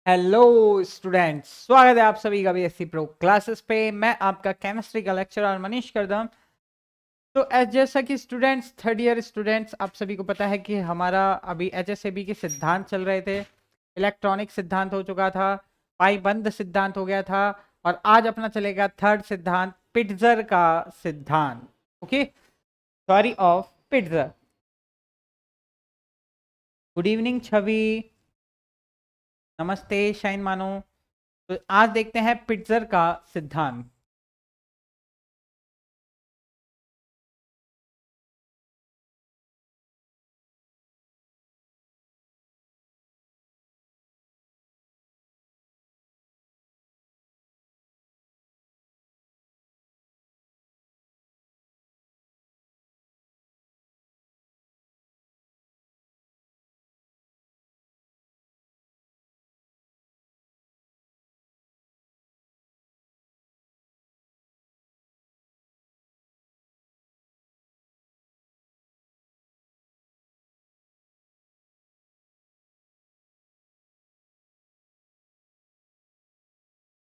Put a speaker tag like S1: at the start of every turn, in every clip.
S1: Hello students, स्वागत है आप सभी का बीएससी प्रो क्लासेस पे। मैं आपका केमिस्ट्री का लेक्चरर मनीष करदम। तो जैसा कि स्टूडेंट्स, थर्ड ईयर स्टूडेंट्स, आप सभी को पता है कि हमारा अभी एचएसएबी के सिद्धांत चल रहे थे। इलेक्ट्रॉनिक सिद्धांत हो चुका था, पाइबंद सिद्धांत हो गया था, और आज अपना चलेगा थर्ड सिद्धांत, पिट्जर का सिद्धांत। Okay, sorry of Pitzer. Good evening Chhavi, नमस्ते शाइन मानो। तो आज देखते हैं पिट्जर का सिद्धांत।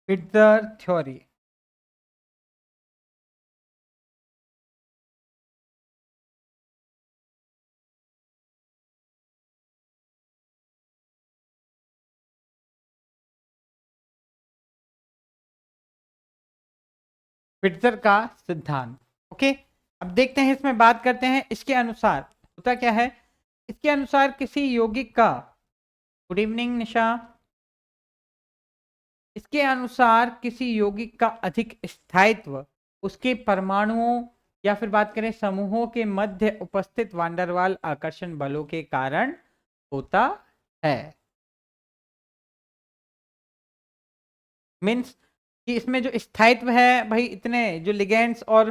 S1: पिट्जर थ्योरी। पिट्जर का सिद्धांत। ओके, अब देखते हैं, इसमें बात करते हैं। इसके अनुसार होता क्या है? इसके अनुसार किसी यौगिक का, गुड इवनिंग निशा, इसके अनुसार किसी यौगिक का अधिक स्थायित्व उसके परमाणुओं या फिर बात करें समूहों के मध्य उपस्थित वांडरवाल आकर्षण बलों के कारण होता है। मीन्स कि इसमें जो स्थायित्व है भाई, इतने जो लिगेंड्स और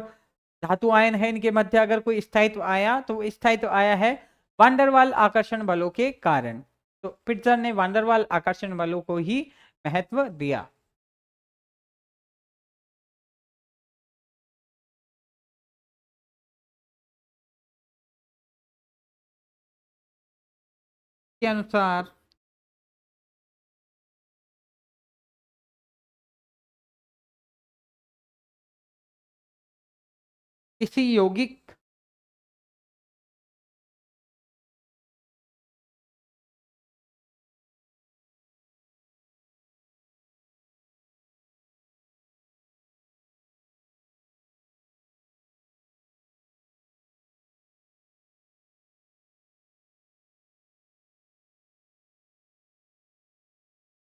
S1: धातु आयन है, इनके मध्य अगर कोई स्थायित्व आया तो वो स्थायित्व आया है वांडरवाल आकर्षण बलों के कारण। तो पिट्जर ने वांडरवाल आकर्षण बलों को ही महत्व दिया। के अनुसार किसी यौगिक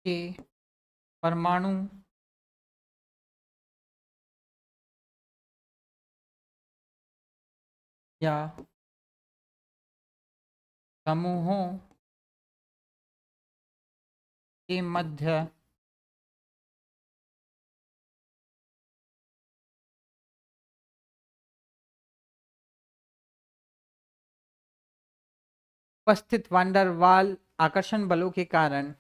S1: के परमाणु या समूहों के मध्य उपस्थित वांडरवाल आकर्षण बलों के कारण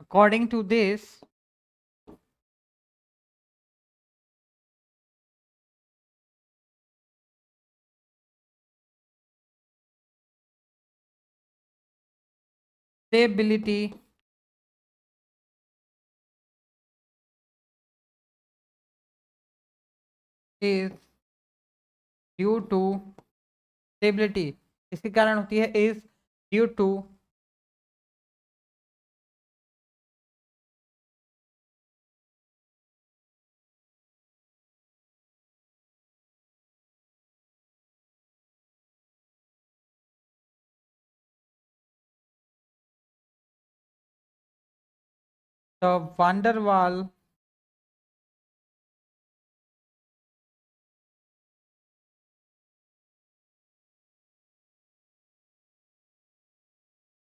S1: according to this stability is due to stability इसके कारण होती है is due to The van der Waal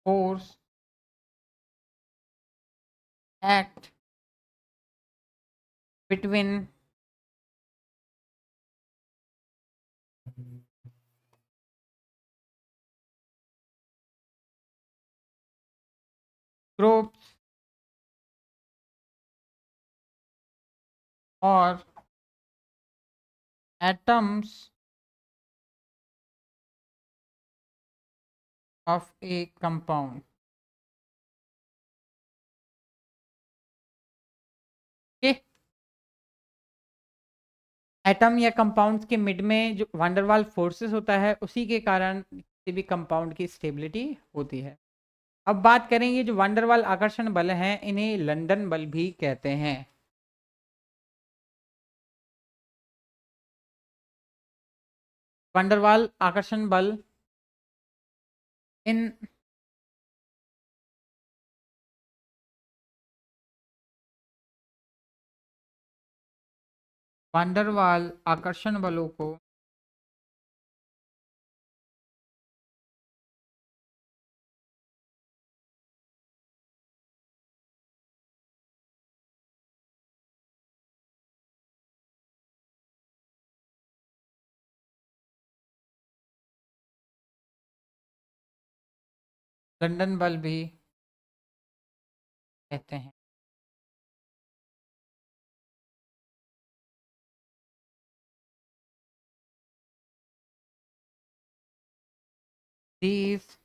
S1: force act between groups or atoms of a compound. Okay? Atom या कंपाउंड्स के मिड में जो वंडरवाल फोर्सेस होता है उसी के कारण किसी भी कंपाउंड की स्टेबिलिटी होती है। अब बात करेंगे जो वंडरवाल आकर्षण बल हैं इन्हें लंदन बल भी कहते हैं। वंडरवाल आकर्षण बल इन वंडरवाल आकर्षण बलों को लंदन बल भी कहते हैं। These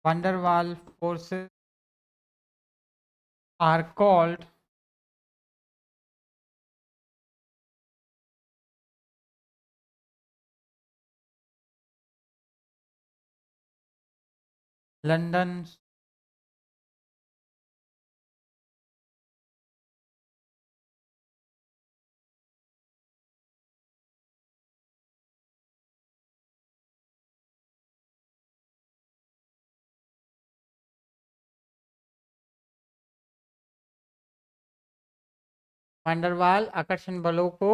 S1: van der Waal forces are called London van der Waal आकर्षण बलों को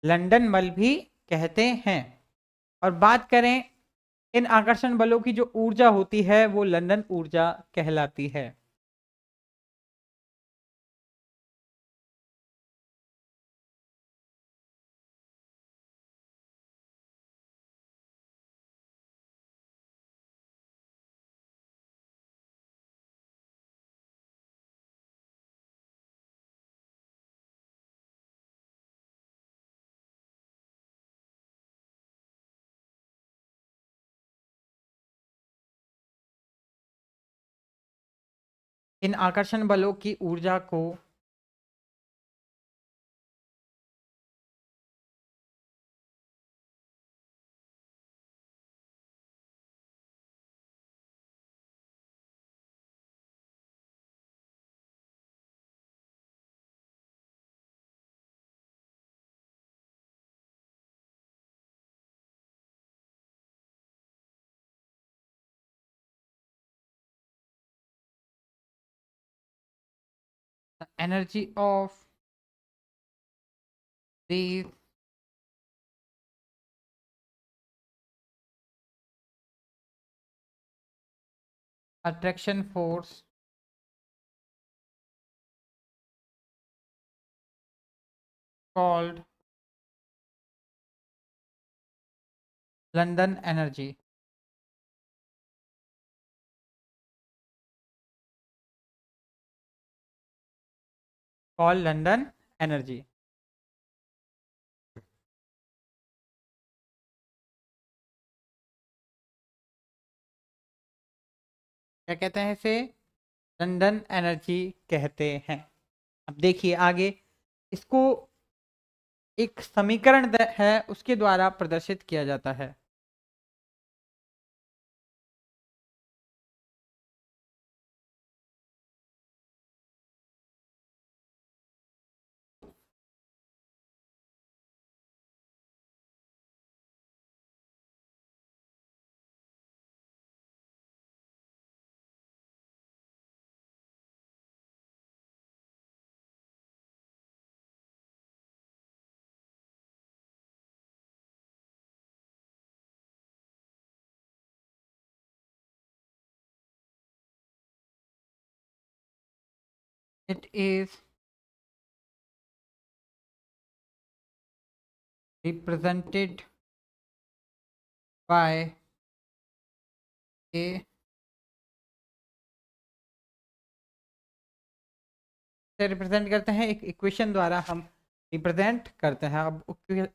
S1: लंदन बल भी कहते हैं। और बात करें इन आकर्षण बलों की जो ऊर्जा होती है वो लंदन ऊर्जा कहलाती है। इन आकर्षण बलों की ऊर्जा को energy of the attraction force called London energy called London energy. क्या कहते हैं इसे? लंदन एनर्जी कहते हैं। अब देखिए आगे इसको एक समीकरण है उसके द्वारा प्रदर्शित किया जाता है। It is represented by a से रिप्रेजेंट करते हैं, एक इक्वेशन द्वारा हम रिप्रेजेंट करते हैं। अब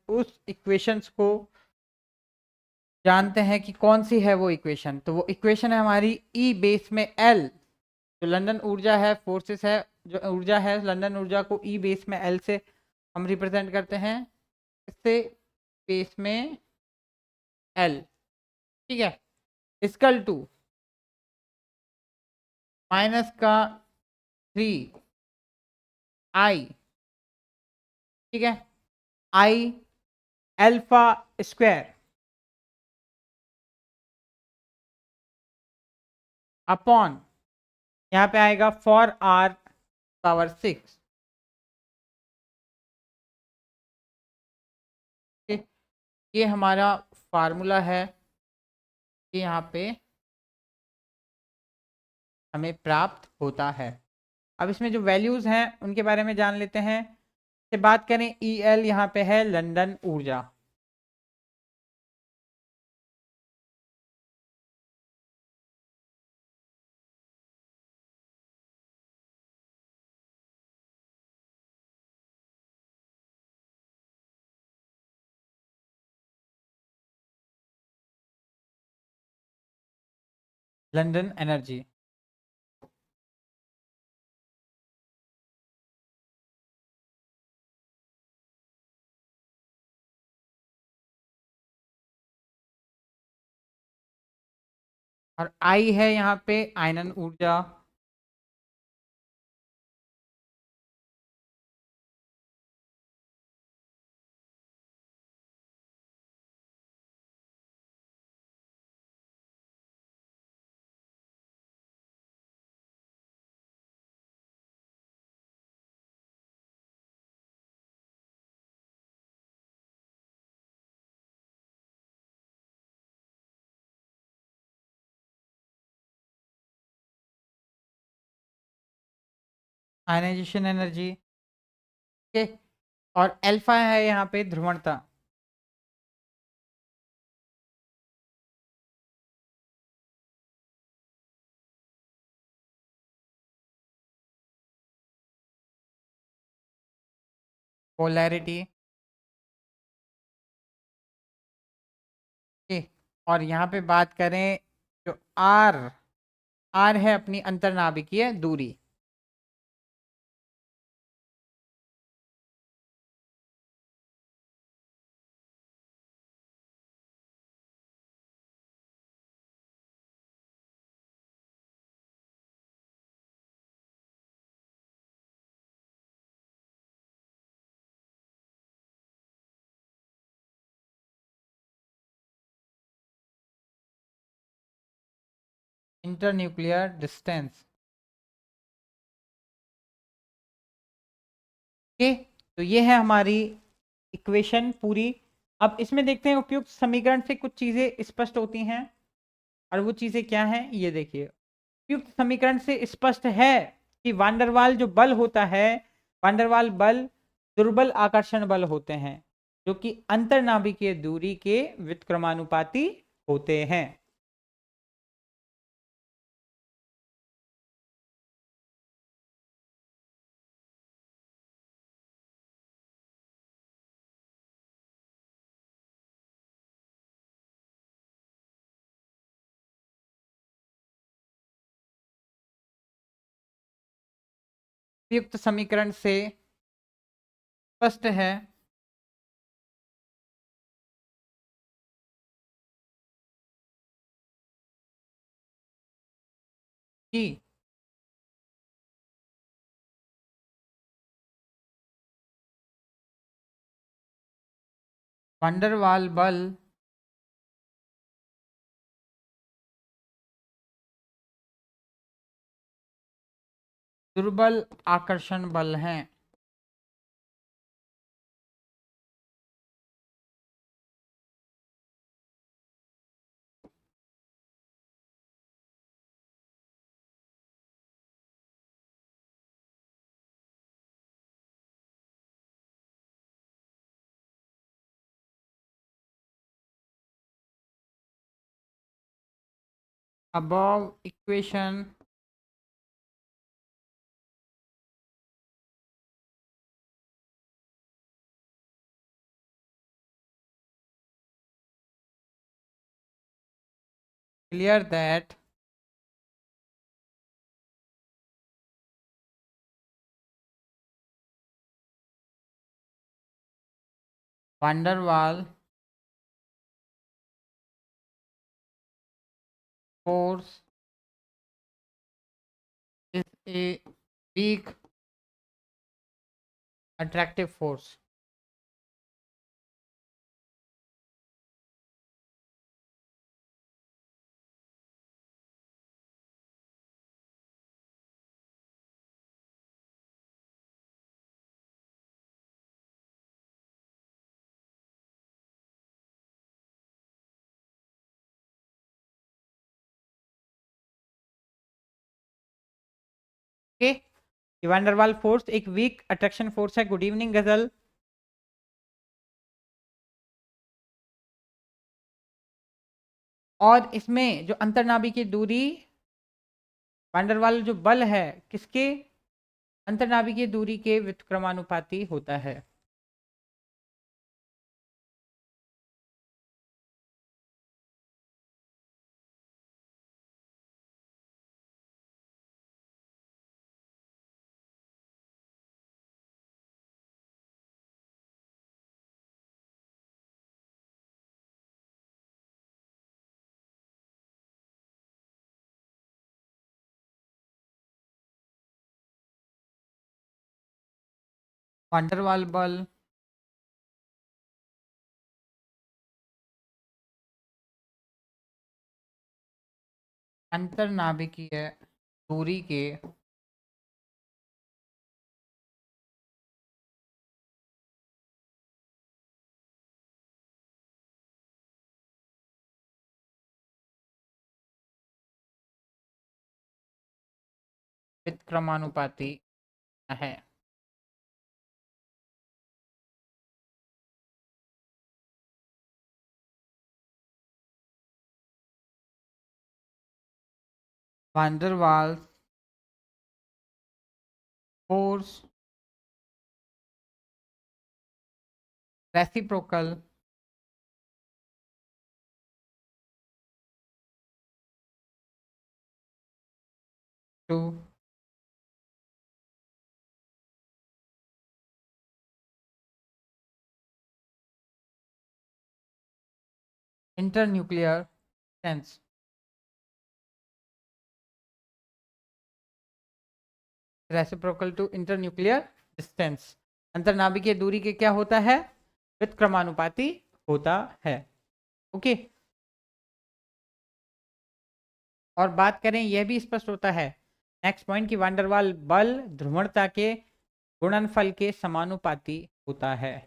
S1: उस इक्वेशंस को जानते हैं कि कौन सी है वो इक्वेशन। तो वो इक्वेशन है हमारी ई बेस में एल, जो लंदन ऊर्जा है, फोर्सेस है, जो ऊर्जा है लंदन ऊर्जा को ई बेस में एल से हम रिप्रेजेंट करते हैं, इससे बेस में एल, ठीक है, इक्वल टू माइनस का 3 आई, ठीक है, आई एल्फा स्क्वायर अपॉन, यहाँ पे आएगा 4r⁶, ये हमारा फार्मूला है, ये यहाँ पे हमें प्राप्त होता है। अब इसमें जो वैल्यूज हैं उनके बारे में जान लेते हैं। से बात करें, ई एल यहाँ पे है लंदन ऊर्जा, लंदन एनर्जी, और आई है यहाँ पे आयनन ऊर्जा, आयनाइजेशन एनर्जी, ठीक है, और अल्फा है यहाँ पे ध्रुवणता, पोलैरिटी, ठीक, और यहाँ पे बात करें जो आर, आर है अपनी अंतर्नाभिकीय दूरी, इंटरन्यूक्लियर डिस्टेंस, ओके। तो ये है हमारी इक्वेशन पूरी। अब इसमें देखते हैं उपयुक्त समीकरण से कुछ चीजें स्पष्ट होती हैं, और वो चीजें क्या हैं ये देखिए। उपयुक्त समीकरण से स्पष्ट है कि वांडरवाल जो बल होता है, वांडरवाल बल दुर्बल आकर्षण बल होते हैं, जो कि अंतर्नाभिकीय दूरी के व्युत्क्रमानुपाती होते हैं। उपयुक्त समीकरण से स्पष्ट है कि वांडरवाल बल दुर्बल आकर्षण बल हैं, above equation clear that van der Waal force is a weak attractive force. Okay, van der Waal force एक वीक अट्रैक्शन फोर्स है। गुड इवनिंग गजल। और इसमें जो अंतर्नाभी की दूरी van der Waal जो बल है किसके अंतर्नाभी की दूरी के व्युत्क्रमानुपाती होता है। van der Waal बल अंतर्नाभिकीय दूरी के व्युत्क्रमानुपाती है। van der Waal force reciprocal to internuclear sense. Reciprocal to internuclear distance अंतर्नाभिकीय दूरी के क्या होता है व्युत्क्रमानुपाती होता है। ओके, और बात करें यह भी स्पष्ट होता है नेक्स्ट पॉइंट की van der Waal बल ध्रुवणता के गुणनफल के समानुपाती होता है।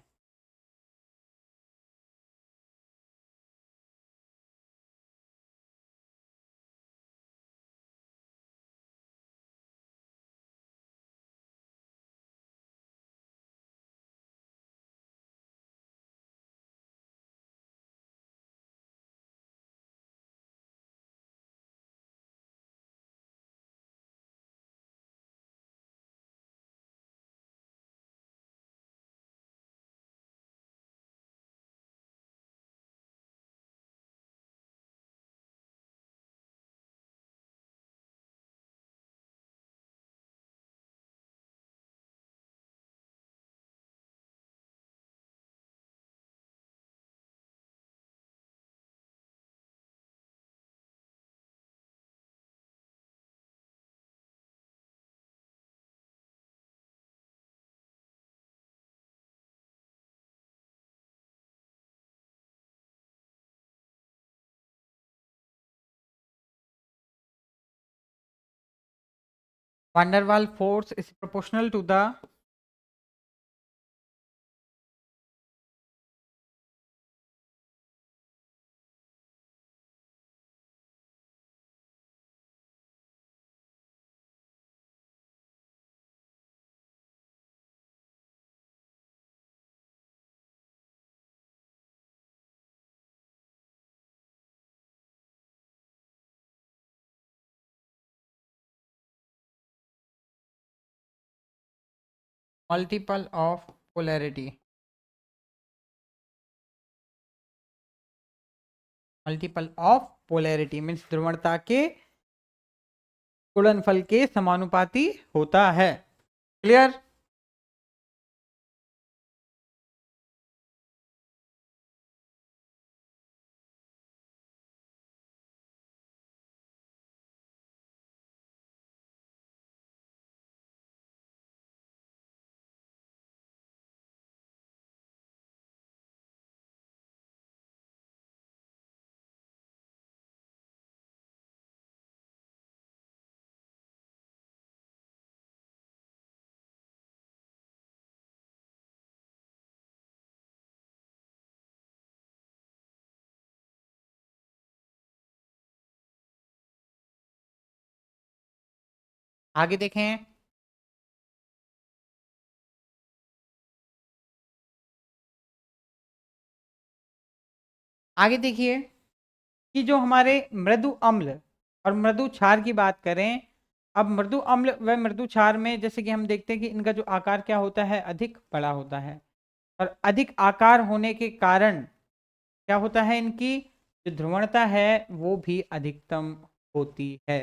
S1: van der Waal force is proportional to the multiple of polarity, multiple of polarity means ध्रुवणता के गुणनफल के समानुपाती होता है। क्लियर? आगे देखें, आगे देखिए कि जो हमारे मृदु अम्ल और मृदु क्षार की बात करें, अब मृदु अम्ल व मृदु क्षार में जैसे कि हम देखते हैं कि इनका जो आकार क्या होता है, अधिक बड़ा होता है, और अधिक आकार होने के कारण क्या होता है, इनकी जो ध्रुवणता है वो भी अधिकतम होती है।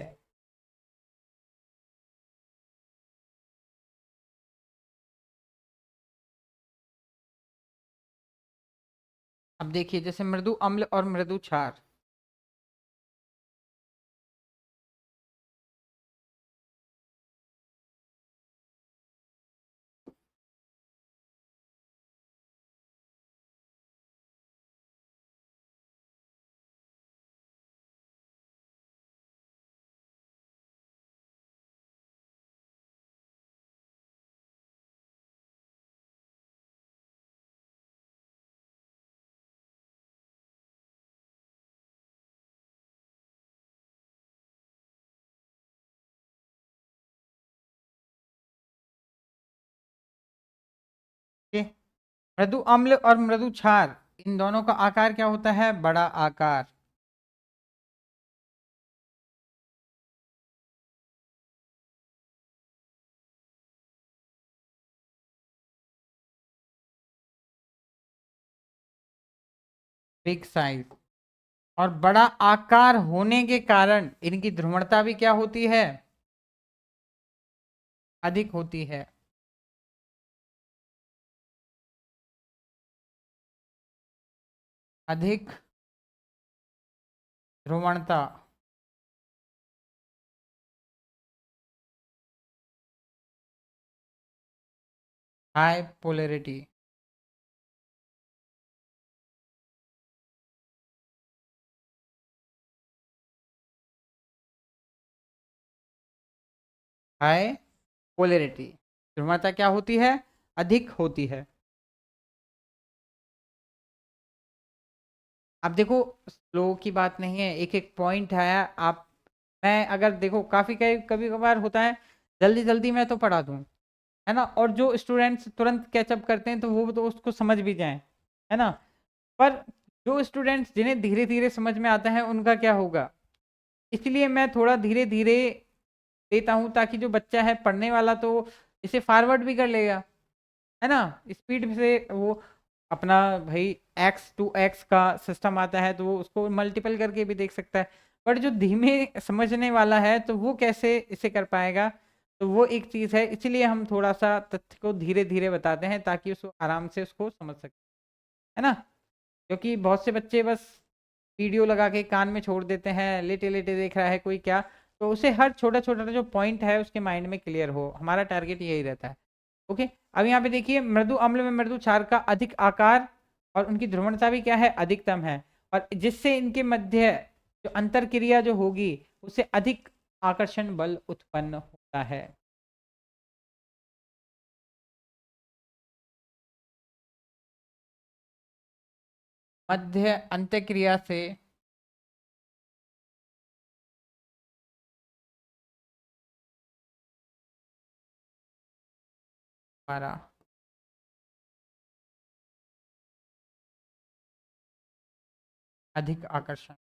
S1: अब देखिए जैसे मृदु अम्ल और मृदु क्षार, ठीक है? मृदु अम्ल और मृदु क्षार इन दोनों का आकार क्या होता है, बड़ा आकार। बिग साइज, और बड़ा आकार होने के कारण इनकी ध्रुवणता भी क्या होती है, अधिक होती है। अधिक ध्रुवणता, हाई पोलैरिटी। हाई पोलैरिटी, ध्रुवणता क्या होती है, अधिक होती है। अब देखो स्लो की बात नहीं है, एक एक पॉइंट है। आप, मैं अगर देखो काफी कभी कभार होता है जल्दी जल्दी मैं तो पढ़ा दूं, है ना, और जो स्टूडेंट्स तुरंत कैचअप करते हैं तो वो तो उसको समझ भी जाएं, है ना, पर जो स्टूडेंट्स जिन्हें धीरे धीरे समझ में आता है उनका क्या होगा, इसलिए मैं थोड़ा धीरे धीरे देता हूं ताकि जो बच्चा है पढ़ने वाला तो इसे फॉरवर्ड भी कर लेगा, है ना, स्पीड से वो अपना भाई x2x का सिस्टम आता है तो वो उसको मल्टीपल करके भी देख सकता है, बट जो धीमे समझने वाला है तो वो कैसे इसे कर पाएगा, तो वो एक चीज़ है, इसलिए हम थोड़ा सा तथ्य को धीरे धीरे बताते हैं ताकि उसको आराम से उसको समझ सके, है ना, क्योंकि बहुत से बच्चे बस वीडियो लगा के कान में छोड़ देते हैं, लेटे लेटे देख रहा है कोई क्या, तो उसे हर छोटा छोटा जो पॉइंट है उसके माइंड में क्लियर हो, हमारा टारगेट यही रहता है। ओके, अब यहाँ पे देखिए मृदु अम्ल में मृदु क्षार का अधिक आकार और उनकी ध्रुवणता भी क्या है, अधिकतम है, और जिससे इनके मध्य जो अंतर क्रिया जो होगी उससे अधिक आकर्षण बल उत्पन्न होता है। मध्य अंत्य क्रिया से हमारा अधिक आकर्षण,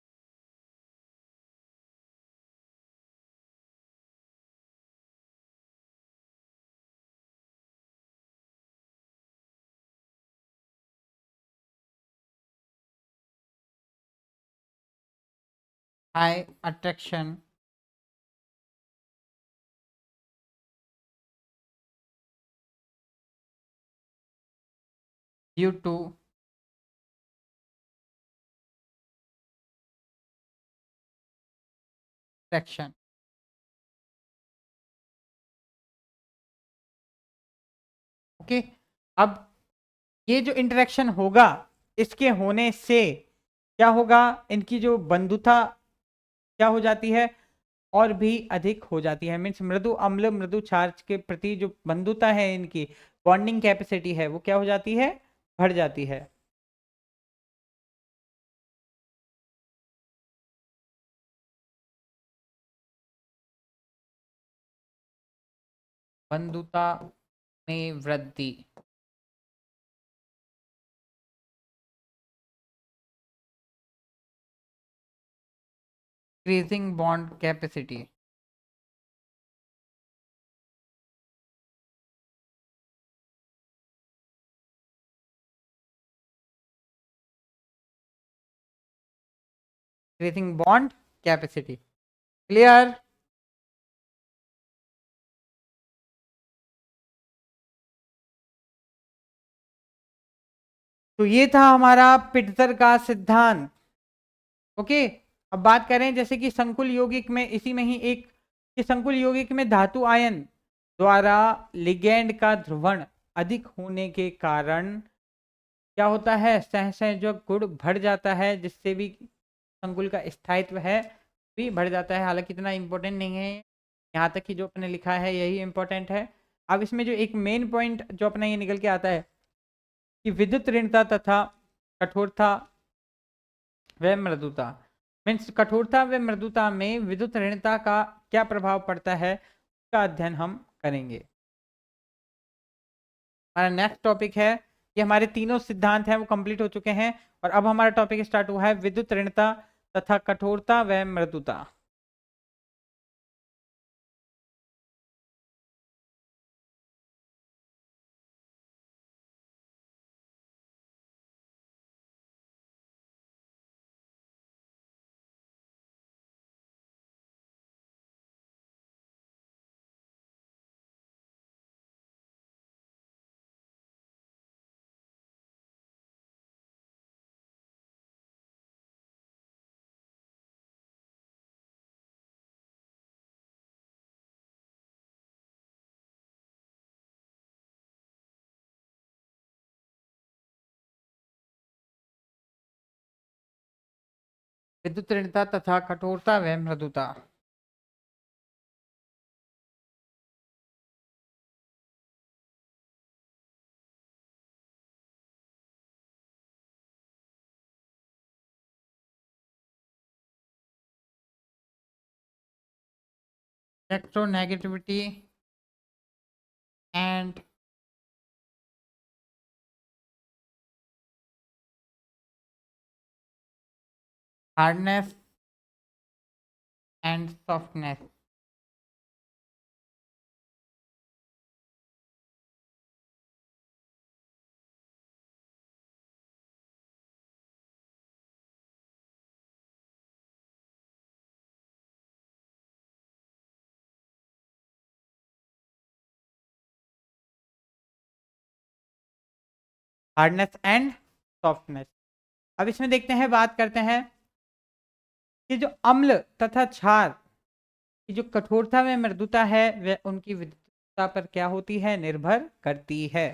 S1: high attraction due to attraction. Okay, अब ये जो इंटरेक्शन होगा, इसके होने से क्या होगा, इनकी जो बंधुता क्या हो जाती है, और भी अधिक हो जाती है। मीन्स मृदु अम्ल मृदु क्षार के प्रति जो बंधुता है, इनकी बॉन्डिंग कैपेसिटी है, वो क्या हो जाती है, बढ़ जाती है। बंधुता में वृद्धि। Increasing bond capacity. Increasing bond capacity. Clear. तो ये था हमारा पिट्सर का सिद्धांत। ओके, अब बात करें जैसे कि संकुल यौगिक में, इसी में ही एक, कि संकुल यौगिक में धातु आयन द्वारा लिगैंड का ध्रुवण अधिक होने के कारण क्या होता है, सहसंयोजक गुण बढ़ जाता है, जिससे भी संकुल का स्थायित्व है भी बढ़ जाता है। हालांकि इतना इंपॉर्टेंट नहीं है, यहाँ तक कि जो अपने लिखा है यही इंपॉर्टेंट है। अब इसमें जो एक मेन पॉइंट जो अपना ये निकल के आता है कि विद्युत ऋणता तथा कठोरता व मृदुता। मीन्स कठोरता व मृदुता में विद्युत ऋणता का क्या प्रभाव पड़ता है, उसका अध्ययन हम करेंगे। हमारा नेक्स्ट टॉपिक है, ये हमारे तीनों सिद्धांत हैं वो कंप्लीट हो चुके हैं, और अब हमारा टॉपिक स्टार्ट हुआ है विद्युत ऋणता तथा कठोरता व मृदुता। विद्युत ऋणता तथा कठोरता व मृदुता। Electronegativity and hardness and softness. Hardness and softness. अब इसमें देखते हैं, बात करते हैं कि जो अम्ल तथा क्षार की जो कठोरता में मृदुता है, वह उनकी विद्युतता पर क्या होती है, निर्भर करती है।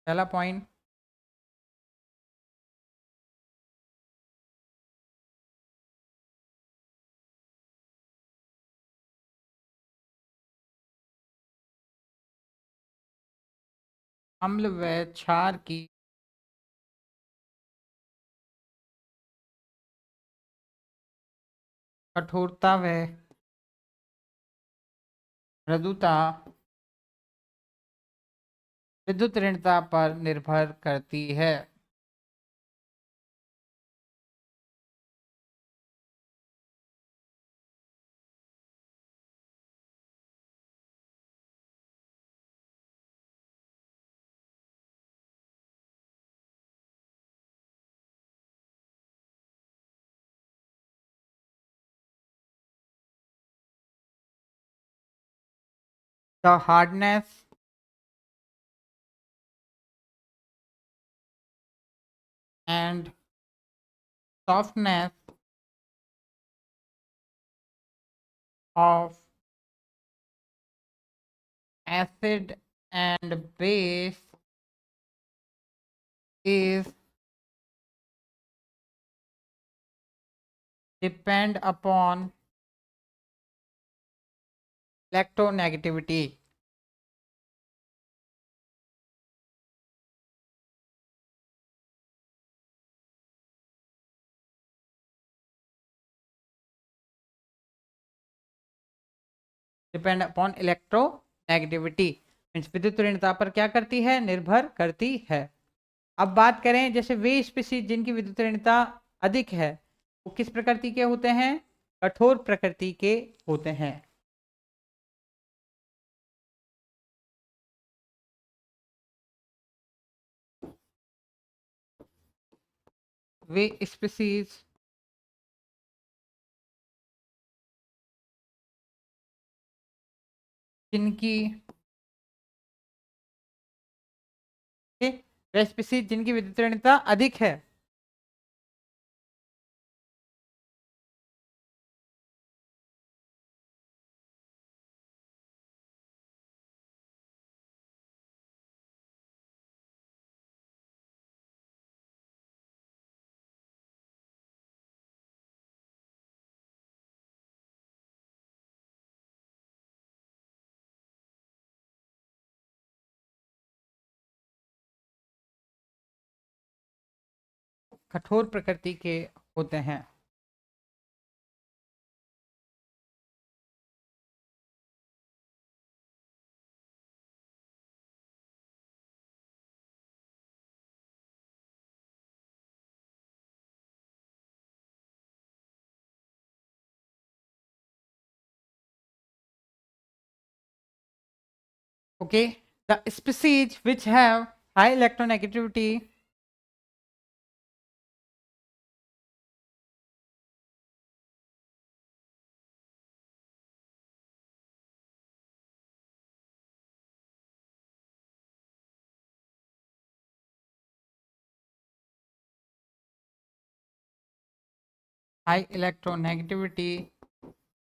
S1: पहला पॉइंट, अम्ल व क्षार की कठोरता व मृदुता विद्युत ऋणता पर निर्भर करती है। the hardness and softness of acid and base is depend upon electronegativity. Depend upon electronegativity means विद्युत ऋणता पर क्या करती है, निर्भर करती है। अब बात करें जैसे वे स्पीशीज जिनकी विद्युत ऋणता अधिक है वो किस प्रकृति के होते हैं, कठोर प्रकृति के होते हैं। वे स्पीशीज जिनकी वे स्पीशीज जिनकी विद्युत ऋणता अधिक है कठोर प्रकृति के होते हैं। Okay, the species which have high electronegativity high electronegativity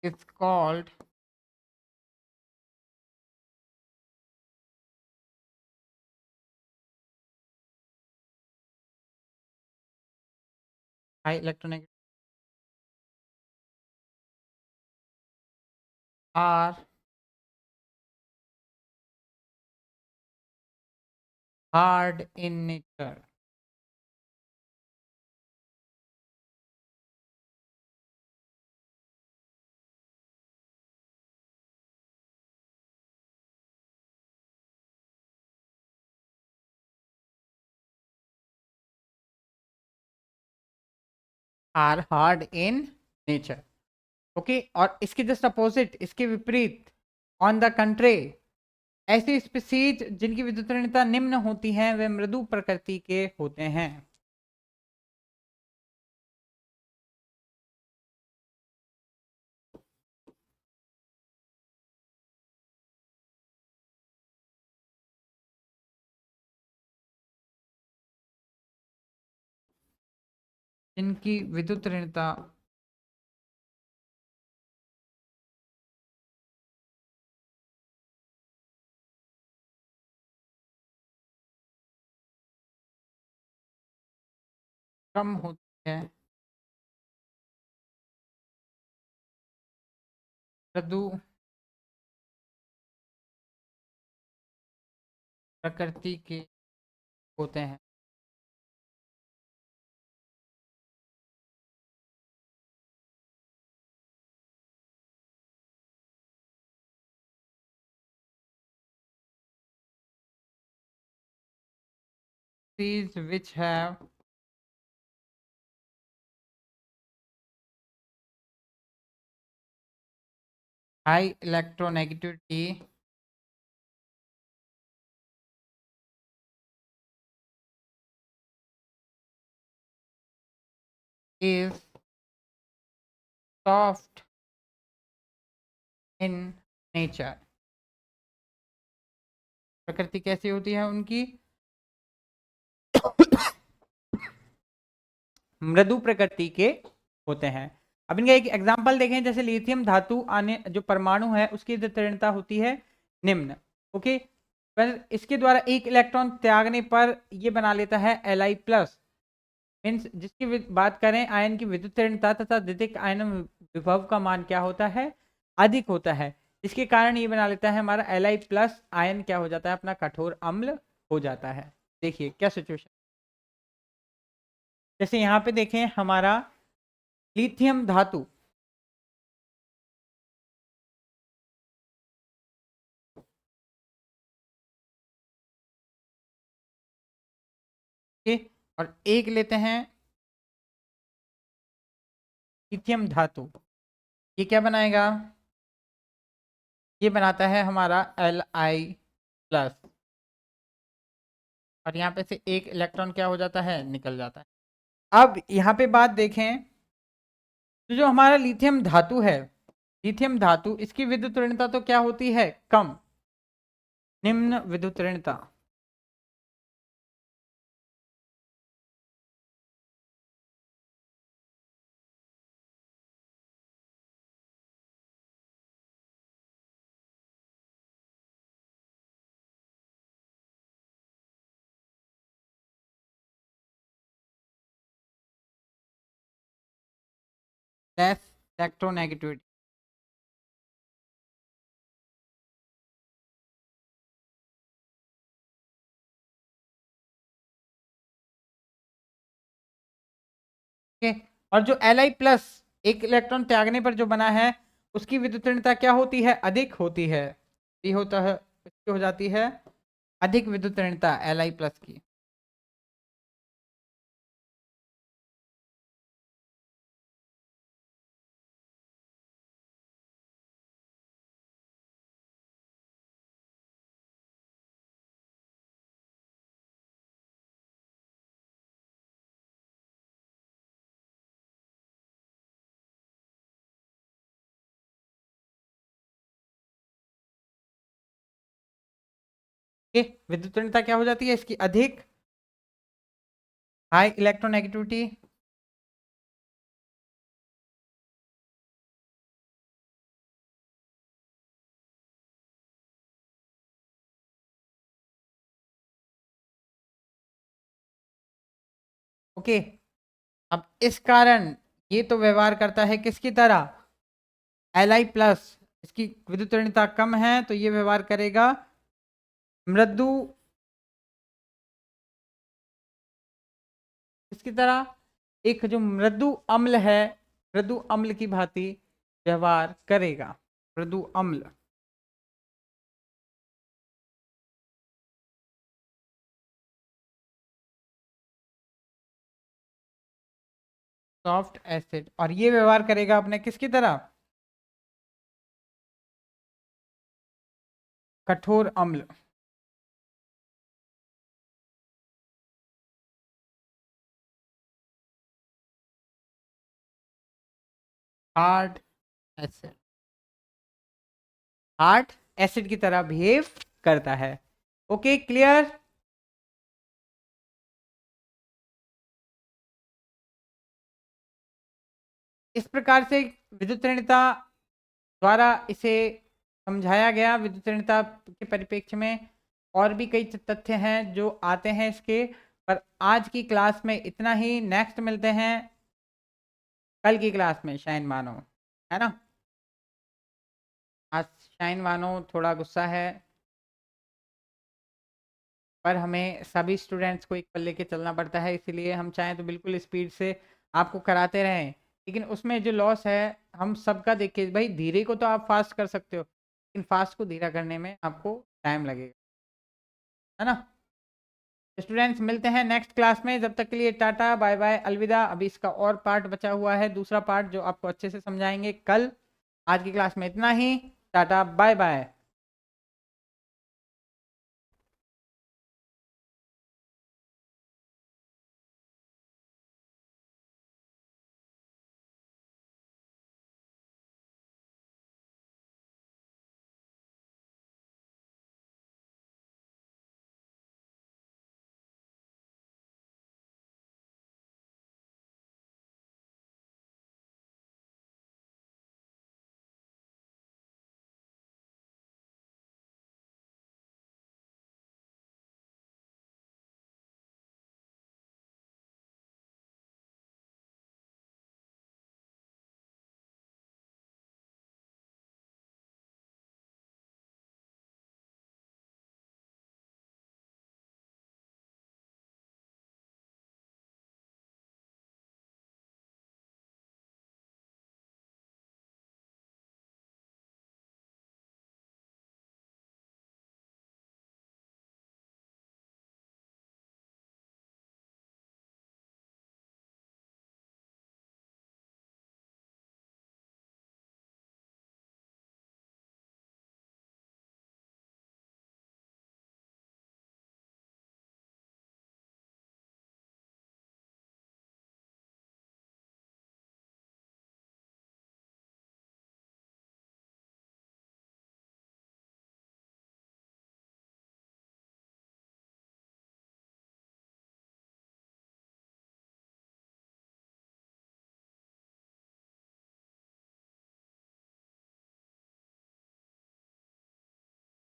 S1: is called high electronegativity are hard in nature. Are hard in nature. Okay और इसके जस्ट अपोजिट, इसके विपरीत, ऑन द कंट्री, ऐसी स्पीसीज जिनकी विद्युत ऋणता निम्न होती हैं वे मृदु प्रकृति के होते हैं। जिनकी विद्युत ऋणता कम होती है, मृदु प्रकृति के होते हैं। Species which have high electronegativity is soft in nature. प्रकृति कैसी होती है उनकी? मृदु प्रकृति के होते हैं। अब इनका एक एग्जांपल देखें, जैसे लिथियम धातु आने जो परमाणु है उसकी दृढ़ता होती है निम्न। ओके, पर इसके द्वारा एक इलेक्ट्रॉन त्यागने पर ये बना लेता है Li प्लस। मीन्स जिसकी बात करें आयन की विद्युत ऋणता तथा द्वितीयक आयन विभव का मान क्या होता है? अधिक होता है, जिसके कारण ये बना लेता है हमारा Li प्लस आयन क्या हो जाता है? अपना कठोर अम्ल हो जाता है। देखिए क्या सिचुएशन, जैसे यहाँ पे देखें हमारा लिथियम धातु, ओके, और एक लेते हैं लिथियम धातु, ये क्या बनाएगा? ये बनाता है हमारा Li प्लस, और यहाँ पे से एक इलेक्ट्रॉन क्या हो जाता है? निकल जाता है। अब यहाँ पे बात देखें, तो जो हमारा लिथियम धातु है, लिथियम धातु इसकी विद्युत ऋणता तो क्या होती है? कम, निम्न विद्युत ऋणता। Less electronegativity. ओके, और जो Li प्लस एक इलेक्ट्रॉन त्यागने पर जो बना है उसकी विद्युत ऋणता क्या होती है? अधिक होती है। ये होता है, इसकी हो जाती है अधिक विद्युत ऋणता Li प्लस की। विद्युत ऋणता क्या हो जाती है इसकी? अधिक, हाई इलेक्ट्रोनेगेटिविटी। ओके, अब इस कारण ये तो व्यवहार करता है किसकी तरह? Li प्लस, इसकी विद्युत ऋणता कम है तो ये व्यवहार करेगा मृदु, इसकी तरह एक जो मृदु अम्ल है, मृदु अम्ल की भांति व्यवहार करेगा, मृदु अम्ल, सॉफ्ट एसिड। और ये व्यवहार करेगा अपने किसकी तरह? कठोर अम्ल, हार्ड एसिड, हार्ड एसिड की तरह बिहेव करता है। Okay, clear? इस प्रकार से विद्युत ऋणता द्वारा इसे समझाया गया। विद्युत ऋणता के परिप्रेक्ष्य में और भी कई तथ्य हैं जो आते हैं इसके, पर आज की क्लास में इतना ही। नेक्स्ट मिलते हैं कल की क्लास में। शाइन मानो, है ना? आज शाइन मानो थोड़ा गुस्सा है, पर हमें सभी स्टूडेंट्स को एक पल लेके चलना पड़ता है, इसीलिए हम चाहें तो बिल्कुल स्पीड से आपको कराते रहें, लेकिन उसमें जो लॉस है हम सबका देखिए। भाई धीरे को तो आप फास्ट कर सकते हो, लेकिन फास्ट को धीरा करने में आपको टाइम लगेगा, है ना? स्टूडेंट्स मिलते हैं नेक्स्ट क्लास में, जब तक के लिए टाटा बाय बाय अलविदा। अभी इसका और पार्ट बचा हुआ है, दूसरा पार्ट जो आपको अच्छे से समझाएंगे कल। आज की क्लास में इतना ही, टाटा बाय बाय।